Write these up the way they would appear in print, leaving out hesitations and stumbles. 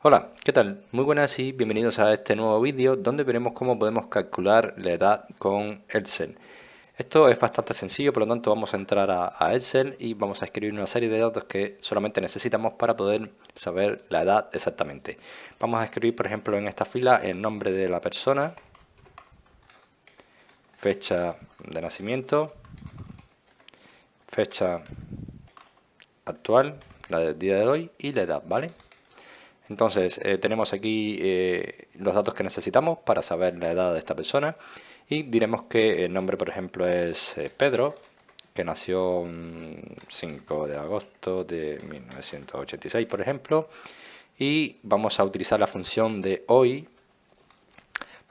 Hola, ¿qué tal? Muy buenas y bienvenidos a este nuevo vídeo donde veremos cómo podemos calcular la edad con Excel. Esto es bastante sencillo, por lo tanto vamos a entrar a Excel y vamos a escribir una serie de datos que solamente necesitamos para poder saber la edad exactamente. Vamos a escribir, por ejemplo, en esta fila el nombre de la persona, fecha de nacimiento, fecha actual, la del día de hoy y la edad, ¿vale? Entonces tenemos aquí los datos que necesitamos para saber la edad de esta persona y diremos que el nombre, por ejemplo, es Pedro, que nació 5 de agosto de 1986, por ejemplo, y vamos a utilizar la función de hoy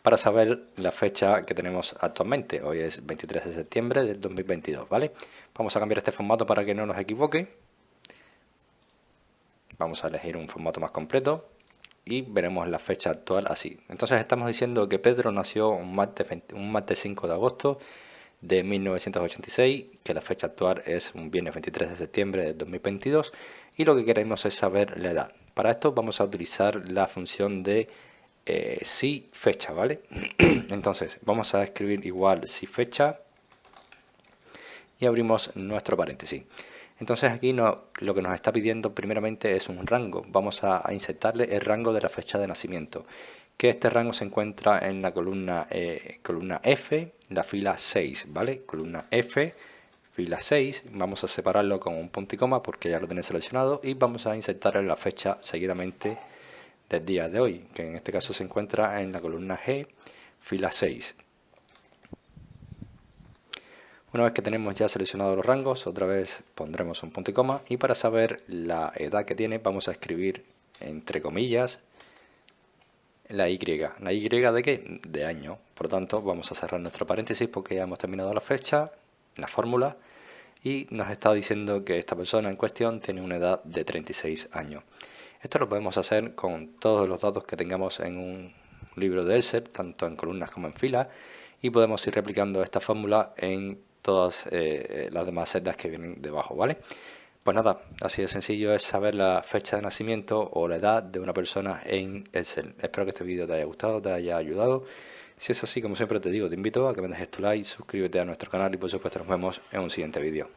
para saber la fecha que tenemos actualmente. Hoy es 23 de septiembre del 2022, ¿vale? Vamos a cambiar este formato para que no nos equivoque. Vamos a elegir un formato más completo y veremos la fecha actual así. Entonces estamos diciendo que Pedro nació un martes 5 de agosto de 1986, que la fecha actual es un viernes 23 de septiembre de 2022 y lo que queremos es saber la edad. Para esto vamos a utilizar la función de si fecha, ¿vale? Entonces vamos a escribir igual si fecha y abrimos nuestro paréntesis. Entonces aquí lo que nos está pidiendo primeramente es un rango. Vamos a insertarle el rango de la fecha de nacimiento, que este rango se encuentra en la columna F, la fila 6, ¿vale? Columna F, fila 6, vamos a separarlo con un punto y coma porque ya lo tenéis seleccionado y vamos a insertarle la fecha seguidamente del día de hoy, que en este caso se encuentra en la columna G, fila 6. Una vez que tenemos ya seleccionados los rangos, otra vez pondremos un punto y coma y para saber la edad que tiene vamos a escribir entre comillas la Y. ¿La Y de qué? De año. Por lo tanto vamos a cerrar nuestro paréntesis porque ya hemos terminado la fecha, la fórmula y nos está diciendo que esta persona en cuestión tiene una edad de 36 años. Esto lo podemos hacer con todos los datos que tengamos en un libro de Excel, tanto en columnas como en filas, y podemos ir replicando esta fórmula en todas las demás celdas que vienen debajo, ¿vale? Pues nada, así de sencillo es saber la fecha de nacimiento o la edad de una persona en Excel. Espero que este vídeo te haya gustado, te haya ayudado. Si es así, como siempre te digo, te invito a que me dejes tu like, suscríbete a nuestro canal y por supuesto nos vemos en un siguiente vídeo.